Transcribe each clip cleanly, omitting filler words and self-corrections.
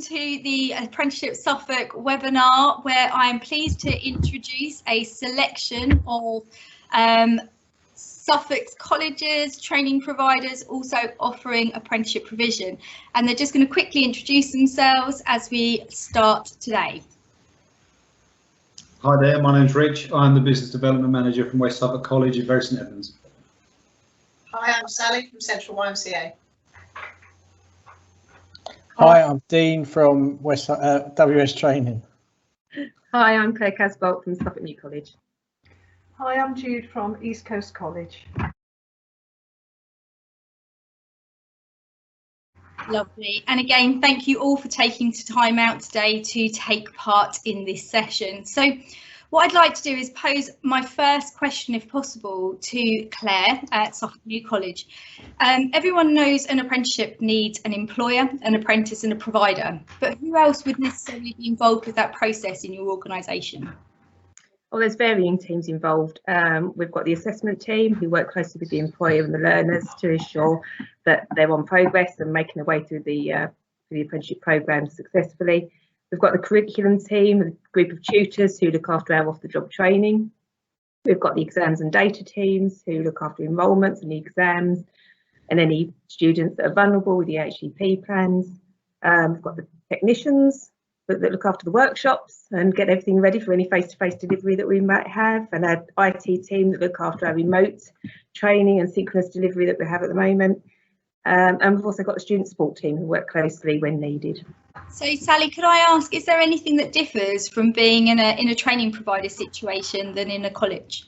to the Apprenticeship Suffolk webinar, where I am pleased to introduce a selection of Suffolk's colleges, training providers, also offering apprenticeship provision. And they're just going to quickly introduce themselves as we start today. Hi there, my name's Rich. I'm the Business Development Manager from West Suffolk College in Bury St Edmunds. Hi, I'm Sally from Central YMCA. Hi, I'm Dean from WS Training. Hi, I'm Claire Casbolt from Suffolk New College. Hi, I'm Jude from East Coast College. Lovely. And again, thank you all for taking time out today to take part in this session. So what I'd like to do is pose my first question, if possible, to Claire at Suffolk New College. Everyone knows an apprenticeship needs an employer, an apprentice and a provider, but who else would necessarily be involved with that process in your organisation? Well, there's varying teams involved. We've got the assessment team who work closely with the employer and the learners to ensure that they're on progress and making their way through the apprenticeship programme successfully. We've got the curriculum team, a group of tutors who look after our off-the-job training. We've got the exams and data teams who look after enrolments and the exams and any students that are vulnerable with the HEP plans. We've got the technicians that look after the workshops and get everything ready for any face-to-face delivery that we might have, and our IT team that look after our remote training and synchronous delivery that we have at the moment. And we've also got the student support team who work closely when needed. So Sally, could I ask, is there anything that differs from being in a training provider situation than in a college?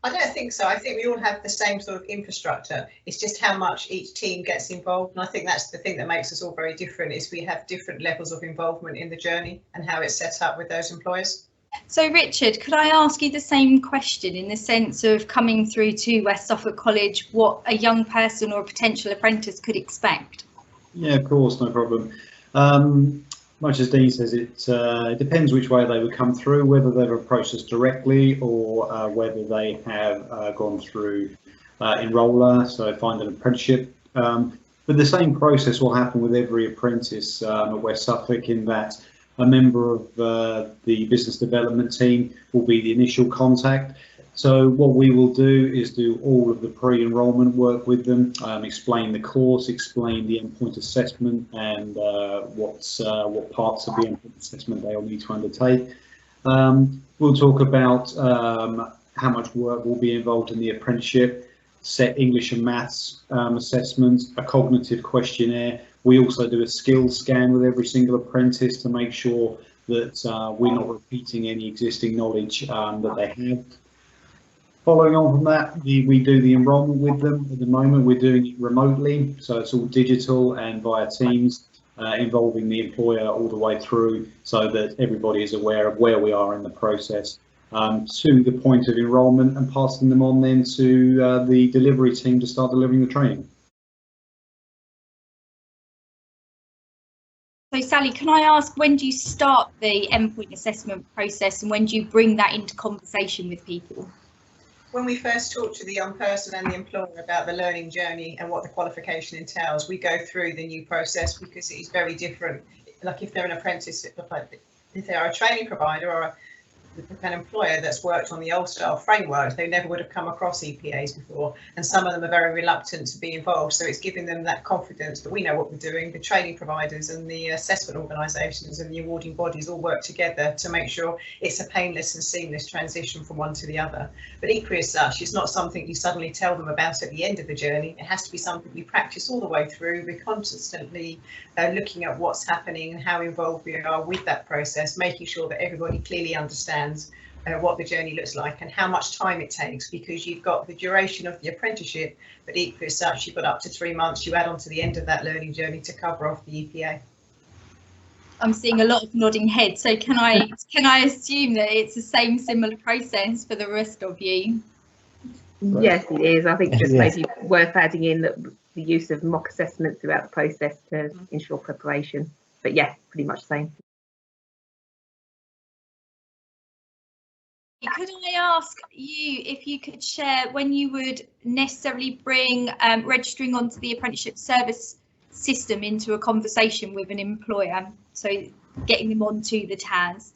I don't think so. I think we all have the same sort of infrastructure. It's just how much each team gets involved. And I think that's the thing that makes us all very different, is we have different levels of involvement in the journey and how it's set up with those employers. So Richard, could I ask you the same question in the sense of coming through to West Suffolk College, what a young person or a potential apprentice could expect? Yeah, of course, no problem. Much as Dean says, it depends which way they would come through, whether they've approached us directly or whether they have gone through enroller, so find an apprenticeship. But the same process will happen with every apprentice at West Suffolk, in that a member of the business development team will be the initial contact. So what we will do is do all of the pre-enrolment work with them, explain the course, explain the endpoint assessment and what parts of the endpoint assessment they'll need to undertake. We'll talk about how much work will be involved in the apprenticeship, set English and maths assessments, a cognitive questionnaire. We also do a skills scan with every single apprentice to make sure that we're not repeating any existing knowledge that they have. Following on from that, we do the enrolment with them. At the moment, we're doing it remotely, so it's all digital and via Teams, involving the employer all the way through, so that everybody is aware of where we are in the process, to the point of enrolment, and passing them on then to the delivery team to start delivering the training. So Sally, can I ask, when do you start the endpoint assessment process and when do you bring that into conversation with people? When we first talk to the young person and the employer about the learning journey and what the qualification entails, we go through the new process, because it is very different. Like if they're an apprentice, if they are a training provider or an employer that's worked on the old style framework, they never would have come across EPAs before, and some of them are very reluctant to be involved. So it's giving them that confidence that we know what we're doing. The training providers and the assessment organisations and the awarding bodies all work together to make sure it's a painless and seamless transition from one to the other. But equally as such, it's not something you suddenly tell them about at the end of the journey. It has to be something we practice all the way through. We're constantly looking at what's happening and how involved we are with that process, making sure that everybody clearly understands what the journey looks like and how much time it takes, because you've got the duration of the apprenticeship, but equally as such, you've got up to 3 months you add on to the end of that learning journey to cover off the EPA. I'm seeing a lot of nodding heads, so can I assume that it's the same similar process for the rest of you? Yes, it is. I think just Yes. maybe worth adding in that the use of mock assessment throughout the process to ensure preparation. But yeah, pretty much the same. Could I ask you if you could share when you would necessarily bring registering onto the apprenticeship service system into a conversation with an employer, so getting them onto the TAS?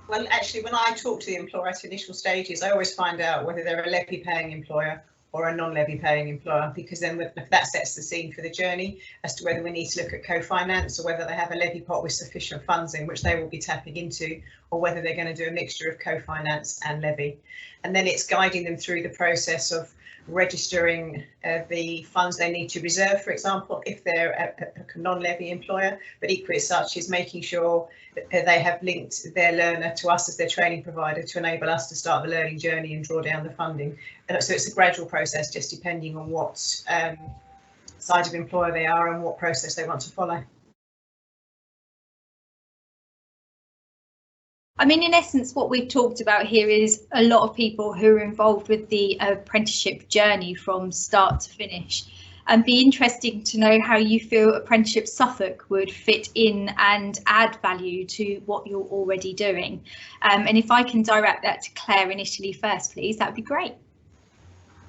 Well, actually, when I talk to the employer at initial stages, I always find out whether they're a levy paying employer or a non-levy paying employer, because then that sets the scene for the journey as to whether we need to look at co-finance or whether they have a levy pot with sufficient funds in which they will be tapping into, or whether they're going to do a mixture of co-finance and levy. And then it's guiding them through the process of registering the funds they need to reserve, for example, if they're a non-levy employer, but equally as such is making sure that they have linked their learner to us as their training provider to enable us to start the learning journey and draw down the funding. So it's a gradual process, just depending on what side of employer they are and what process they want to follow. I mean, in essence, what we've talked about here is a lot of people who are involved with the apprenticeship journey from start to finish. And be interesting to know how you feel Apprenticeships Suffolk would fit in and add value to what you're already doing. And if I can direct that to Claire initially first, please, that'd be great.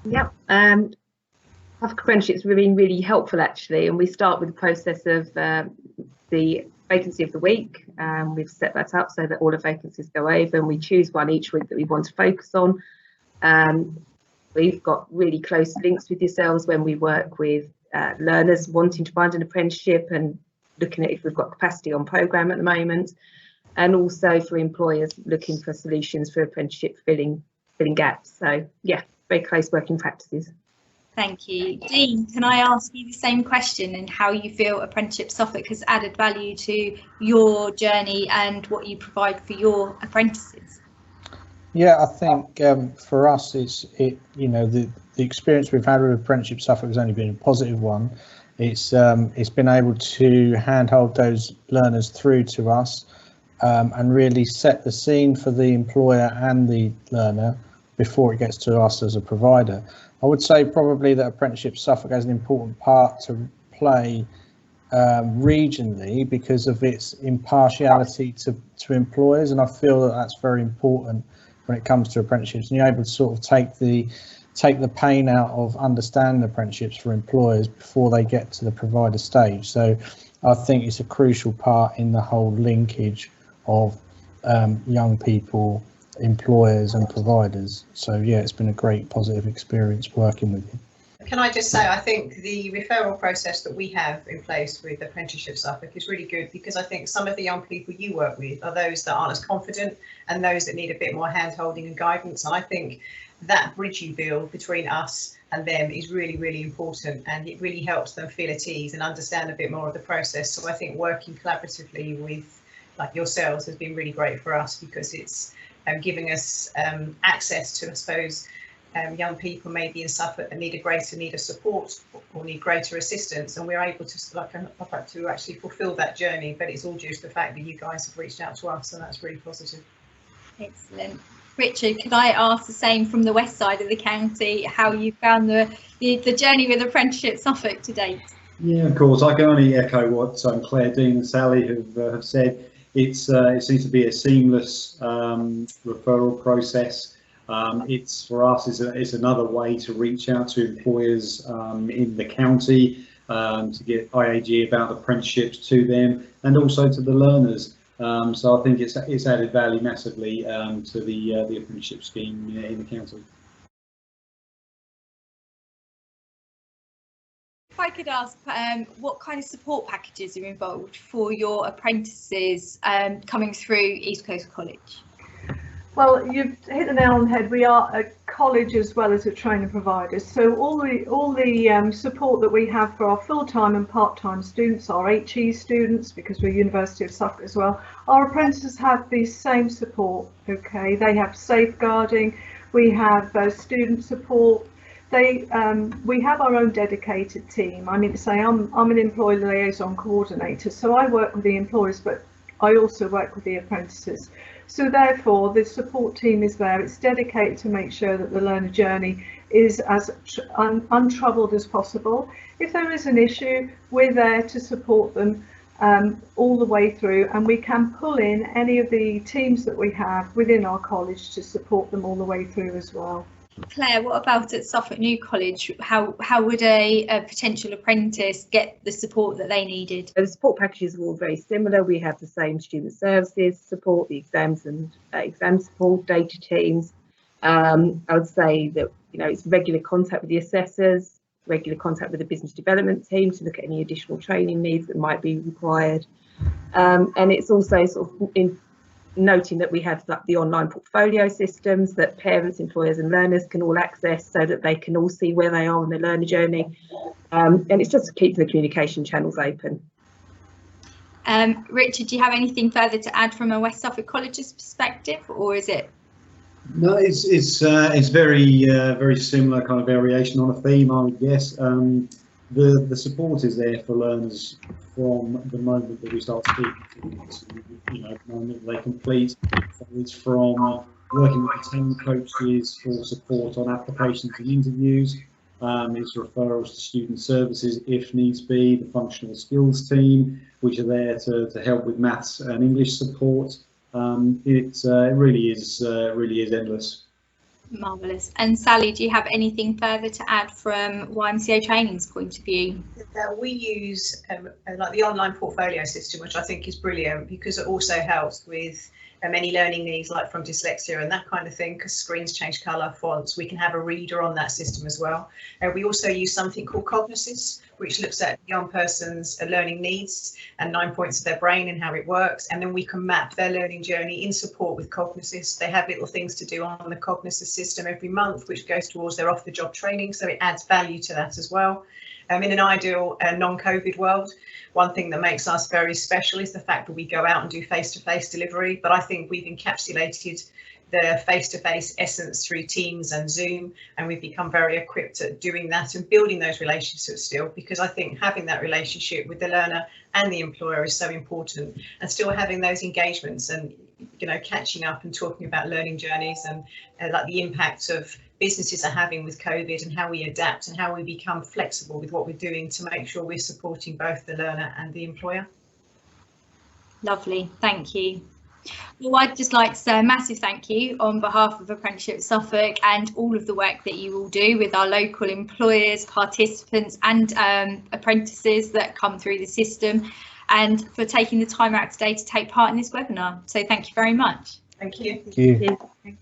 Yep. Suffolk Apprenticeships have been really helpful actually, and we start with the process of the vacancy of the week. We've set that up so that all the vacancies go over, and we choose one each week that we want to focus on. We've got really close links with yourselves when we work with learners wanting to find an apprenticeship and looking at if we've got capacity on programme at the moment, and also for employers looking for solutions for apprenticeship filling gaps. So yeah, very close working practices. Thank you. Dean, can I ask you the same question and how you feel Apprenticeships Suffolk has added value to your journey and what you provide for your apprentices? Yeah, I think for us, the experience we've had with Apprenticeships Suffolk has only been a positive one. It's been able to handhold those learners through to us and really set the scene for the employer and the learner before it gets to us as a provider. I would say probably that Apprenticeships Suffolk has an important part to play regionally because of its impartiality to employers, and I feel that that's very important when it comes to apprenticeships, and you're able to sort of take the pain out of understanding apprenticeships for employers before they get to the provider stage. So I think it's a crucial part in the whole linkage of young people, employers and providers. So yeah, it's been a great positive experience working with you. Can I just say, I think the referral process that we have in place with Apprenticeships Suffolk is really good, because I think some of the young people you work with are those that aren't as confident and those that need a bit more hand holding and guidance. And I think that bridge you build between us and them is really, really important, and it really helps them feel at ease and understand a bit more of the process. So I think working collaboratively with like yourselves has been really great for us, because it's giving us access to, I suppose, young people maybe in Suffolk that need a greater need of support or need greater assistance, and we're able to actually fulfil that journey. But it's all due to the fact that you guys have reached out to us, and that's really positive. Excellent. Richard, could I ask the same from the west side of the county, how you found the journey with Apprenticeships Suffolk to date? Yeah, of course, I can only echo what Claire, Dean and Sally have said. It seems to be a seamless referral process. It's for us, it's another way to reach out to employers in the county to get IAG about apprenticeships to them and also to the learners. So I think it's added value massively to the apprenticeship scheme in the county. If I could ask, what kind of support packages are involved for your apprentices coming through East Coast College? Well, you've hit the nail on the head. We are a college as well as a training provider. So all the support that we have for our full-time and part-time students, our HE students, because we're University of Suffolk as well, our apprentices have the same support. Okay, they have safeguarding, we have student support. We have our own dedicated team. I mean to say, I'm an employee liaison coordinator, so I work with the employers, but I also work with the apprentices. So therefore, the support team is there. It's dedicated to make sure that the learner journey is as untroubled as possible. If there is an issue, we're there to support them all the way through, and we can pull in any of the teams that we have within our college to support them all the way through as well. Claire, what about at Suffolk New College? How would a potential apprentice get the support that they needed? The support packages are all very similar. We have the same student services support, the exams and exam support, data teams. I would say that, you know, it's regular contact with the assessors, regular contact with the business development team to look at any additional training needs that might be required. And it's also sort of in noting that we have the online portfolio systems that parents, employers and learners can all access so that they can all see where they are on their learner journey. And it's just to keep the communication channels open. Richard, do you have anything further to add from a West Suffolk College's perspective, or is it? No, it's very similar kind of variation on a theme, I would guess. The support is there for learners from the moment that we start speaking to them, you know, the moment they complete. So it's from working with the team coaches for support on applications and interviews. It's referrals to student services if needs be, the functional skills team, which are there to help with maths and English support. It really is endless. Marvellous. And Sally, do you have anything further to add from YMCA Training's point of view? We use like the online portfolio system, which I think is brilliant because it also helps with any learning needs like from dyslexia and that kind of thing, because screens change colour, fonts, we can have a reader on that system as well. We also use something called Cognisis, which looks at a young person's learning needs and 9 points of their brain and how it works, and then we can map their learning journey in support with Cognisis. They have little things to do on the Cognisis system every month, which goes towards their off-the-job training, so it adds value to that as well. In an ideal non-COVID world, one thing that makes us very special is the fact that we go out and do face-to-face delivery, but I think we've encapsulated the face-to-face essence through Teams and Zoom, and we've become very equipped at doing that and building those relationships still, because I think having that relationship with the learner and the employer is so important, and still having those engagements and, you know, catching up and talking about learning journeys and like the impact of businesses are having with COVID and how we adapt and how we become flexible with what we're doing to make sure we're supporting both the learner and the employer. Lovely, thank you. Well, I'd just like to say a massive thank you on behalf of Apprenticeships Suffolk and all of the work that you all do with our local employers, participants and apprentices that come through the system, and for taking the time out today to take part in this webinar. So thank you very much. Thank you. Thank you. Thank you.